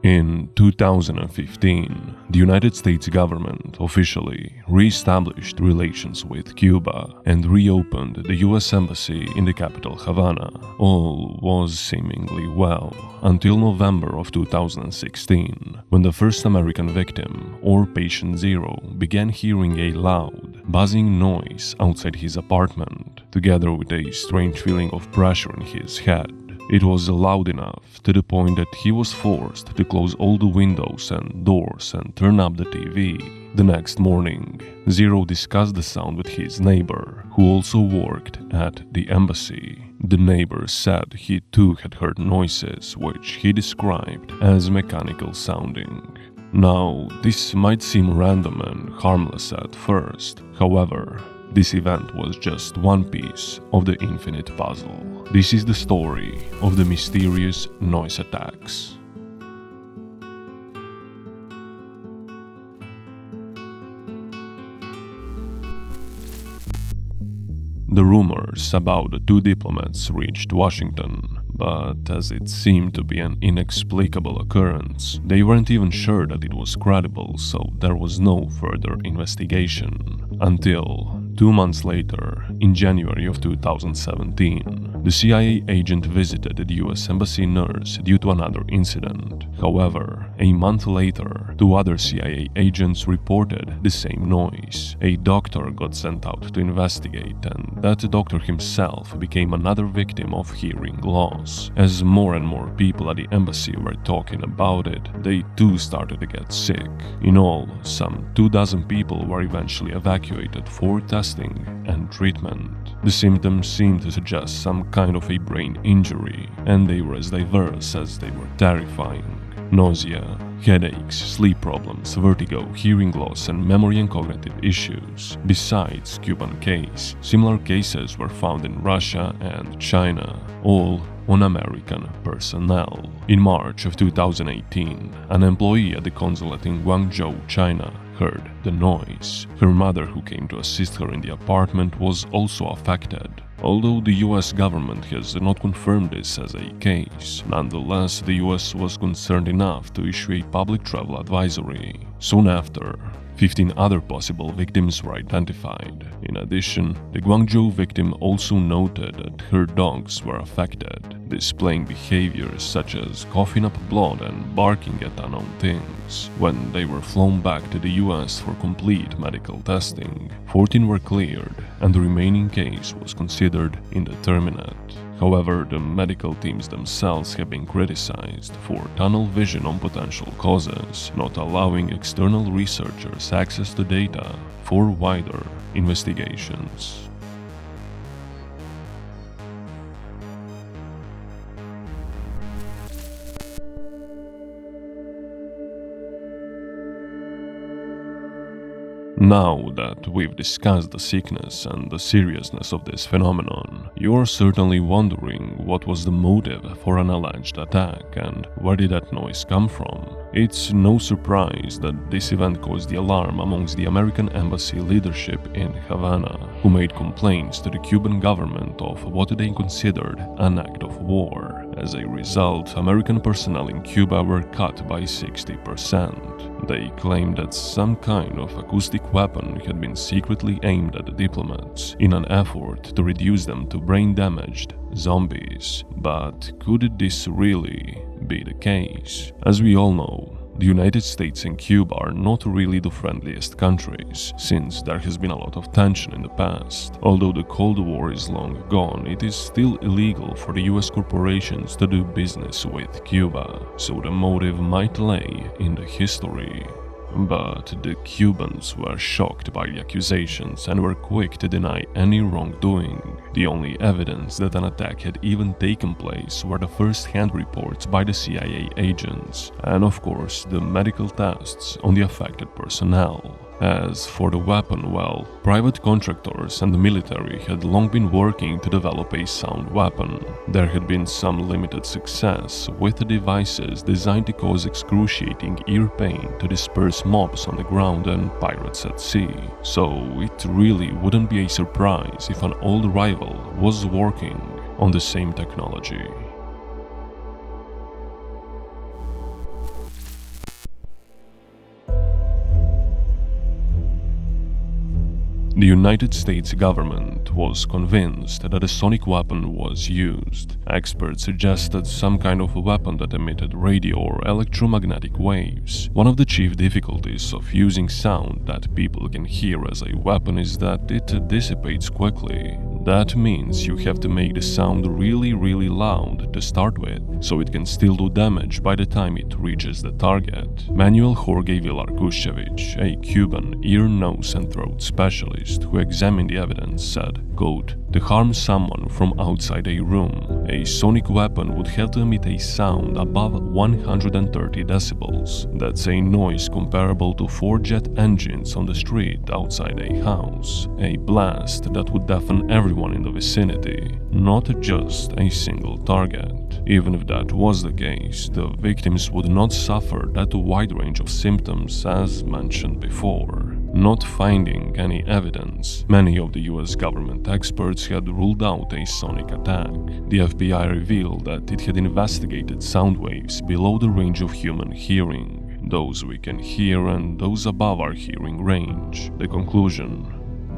In 2015, the United States government officially re-established relations with Cuba and reopened the US Embassy in the capital Havana. All was seemingly well until November of 2016, when the first American victim, or patient zero, began hearing a loud, buzzing noise outside his apartment, together with a strange feeling of pressure in his head. It was loud enough to the point that he was forced to close all the windows and doors and turn up the TV. The next morning, Zero discussed the sound with his neighbor, who also worked at the embassy. The neighbor said he too had heard noises which he described as mechanical sounding. Now, this might seem random and harmless at first. However, this event was just one piece of the infinite puzzle. This is the story of the mysterious noise attacks. The rumors about the two diplomats reached Washington, but as it seemed to be an inexplicable occurrence, they weren't even sure that it was credible, so there was no further investigation. Until 2 months later, in January of 2017, the CIA agent visited the US Embassy nurse due to another incident. However, a month later, 2 other CIA agents reported the same noise. A doctor got sent out to investigate, and that doctor himself became another victim of hearing loss. As more and more people at the embassy were talking about it, they too started to get sick. In all, some 24 people were eventually evacuated for testing and treatment. The symptoms seemed to suggest some kind of a brain injury, and they were as diverse as they were terrifying. Nausea, headaches, sleep problems, vertigo, hearing loss, and memory and cognitive issues. Besides Cuban case, similar cases were found in Russia and China, all on American personnel. In March of 2018, an employee at the consulate in Guangzhou, China, heard the noise. Her mother, who came to assist her in the apartment, was also affected. Although the US government has not confirmed this as a case, nonetheless, the US was concerned enough to issue a public travel advisory. Soon after, 15 other possible victims were identified. In addition, the Guangzhou victim also noted that her dogs were affected, displaying behaviors such as coughing up blood and barking at unknown things. When they were flown back to the US for complete medical testing, 14 were cleared, and the remaining case was considered indeterminate. However, the medical teams themselves have been criticized for tunnel vision on potential causes, not allowing external researchers access to data for wider investigations. Now that we've discussed the sickness and the seriousness of this phenomenon, you're certainly wondering what was the motive for an alleged attack and where did that noise come from. It's no surprise that this event caused the alarm amongst the American embassy leadership in Havana, who made complaints to the Cuban government of what they considered an act of war. As a result, American personnel in Cuba were cut by 60%. They claimed that some kind of acoustic weapon had been secretly aimed at the diplomats in an effort to reduce them to brain-damaged zombies. But could this really be the case? As we all know, the United States and Cuba are not really the friendliest countries, since there has been a lot of tension in the past. Although the Cold War is long gone, it is still illegal for the US corporations to do business with Cuba, so the motive might lay in the history. But the Cubans were shocked by the accusations and were quick to deny any wrongdoing. The only evidence that an attack had even taken place were the first-hand reports by the CIA agents, and of course the medical tests on the affected personnel. As for the weapon, well, private contractors and the military had long been working to develop a sound weapon. There had been some limited success with the devices designed to cause excruciating ear pain to disperse mobs on the ground and pirates at sea. So it really wouldn't be a surprise if an old rival was working on the same technology. The United States government was convinced that a sonic weapon was used. Experts suggested some kind of a weapon that emitted radio or electromagnetic waves. One of the chief difficulties of using sound that people can hear as a weapon is that it dissipates quickly. That means you have to make the sound really loud to start with, so it can still do damage by the time it reaches the target. Manuel Jorge Villar-Kushevich, a Cuban ear, nose and throat specialist who examined the evidence, said, quote, "To harm someone from outside a room, a sonic weapon would have to emit a sound above 130 decibels. That's a noise comparable to 4 jet engines on the street outside a house. A blast that would deafen everyone in the vicinity, not just a single target. Even if that was the case, the victims would not suffer that wide range of symptoms as mentioned before." Not finding any evidence, many of the US government experts had ruled out a sonic attack. The FBI revealed that it had investigated sound waves below the range of human hearing, those we can hear and those above our hearing range. The conclusion: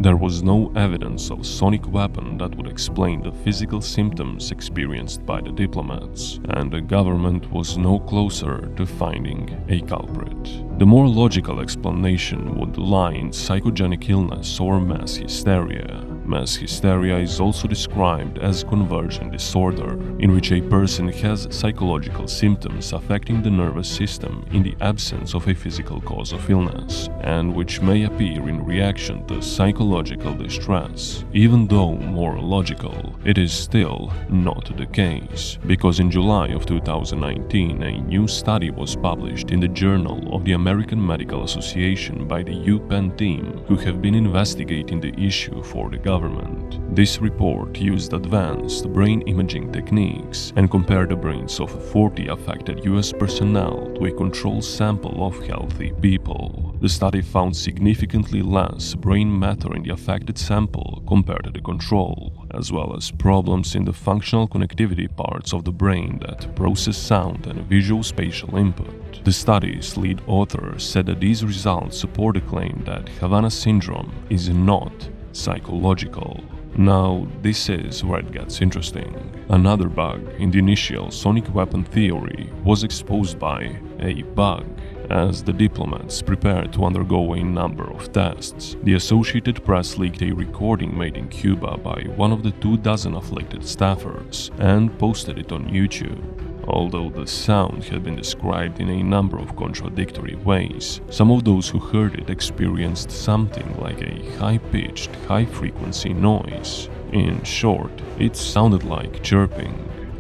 there was no evidence of sonic weapon that would explain the physical symptoms experienced by the diplomats, and the government was no closer to finding a culprit. The more logical explanation would lie in psychogenic illness or mass hysteria. Mass hysteria is also described as convergent disorder, in which a person has psychological symptoms affecting the nervous system in the absence of a physical cause of illness, and which may appear in reaction to psychological distress. Even though more logical, it is still not the case, because in July of 2019 a new study was published in the Journal of the American Medical Association by the UPenn team, who have been investigating the issue for the government. This report used advanced brain imaging techniques and compared the brains of 40 affected US personnel to a control sample of healthy people. The study found significantly less brain matter in the affected sample compared to the control, as well as problems in the functional connectivity parts of the brain that process sound and visual spatial input. The study's lead author said that these results support the claim that Havana syndrome is not psychological. Now, this is where it gets interesting. Another bug in the initial sonic weapon theory was exposed by a bug. As the diplomats prepared to undergo a number of tests, the Associated Press leaked a recording made in Cuba by one of the 24 afflicted staffers and posted it on YouTube. Although the sound had been described in a number of contradictory ways, some of those who heard it experienced something like a high-pitched, high-frequency noise. In short, it sounded like chirping.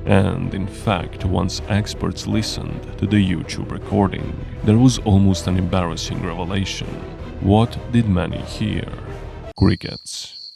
And in fact, once experts listened to the YouTube recording, there was almost an embarrassing revelation. What did many hear? Crickets.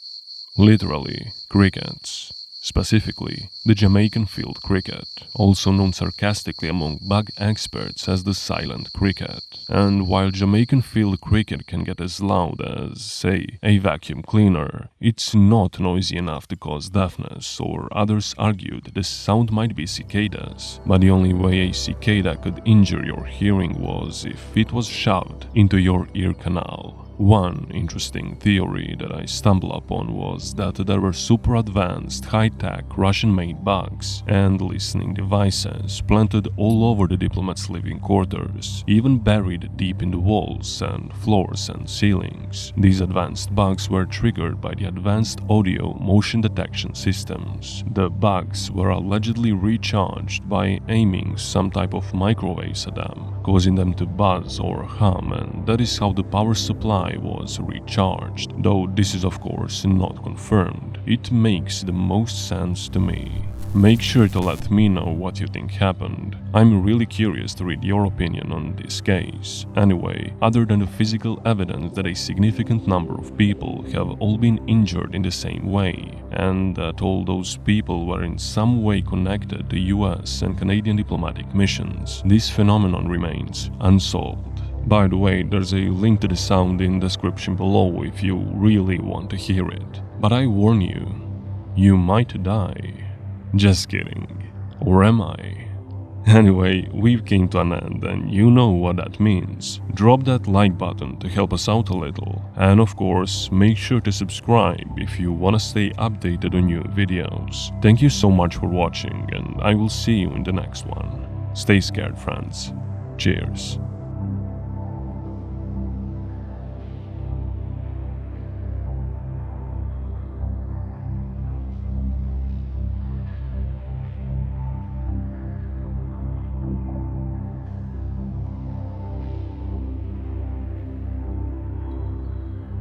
Literally, crickets. Specifically, the Jamaican field cricket, also known sarcastically among bug experts as the silent cricket. And while Jamaican field cricket can get as loud as, say, a vacuum cleaner, it's not noisy enough to cause deafness, or others argued the sound might be cicadas. But the only way a cicada could injure your hearing was if it was shoved into your ear canal. One interesting theory that I stumbled upon was that there were super advanced, high-tech Russian-made bugs and listening devices planted all over the diplomats' living quarters, even buried deep in the walls and floors and ceilings. These advanced bugs were triggered by the advanced audio motion detection systems. The bugs were allegedly recharged by aiming some type of microwaves at them, causing them to buzz or hum, and that is how the power supply was recharged. Though this is of course not confirmed, it makes the most sense to me. Make sure to let me know what you think happened. I'm really curious to read your opinion on this case. Anyway, other than the physical evidence that a significant number of people have all been injured in the same way, and that all those people were in some way connected to US and Canadian diplomatic missions, this phenomenon remains unsolved. By the way, there's a link to the sound in the description below if you really want to hear it. But I warn you, you might die. Just kidding. Or am I? Anyway, we've came to an end and you know what that means. Drop that like button to help us out a little. And of course, make sure to subscribe if you wanna stay updated on new videos. Thank you so much for watching and I will see you in the next one. Stay scared, friends. Cheers.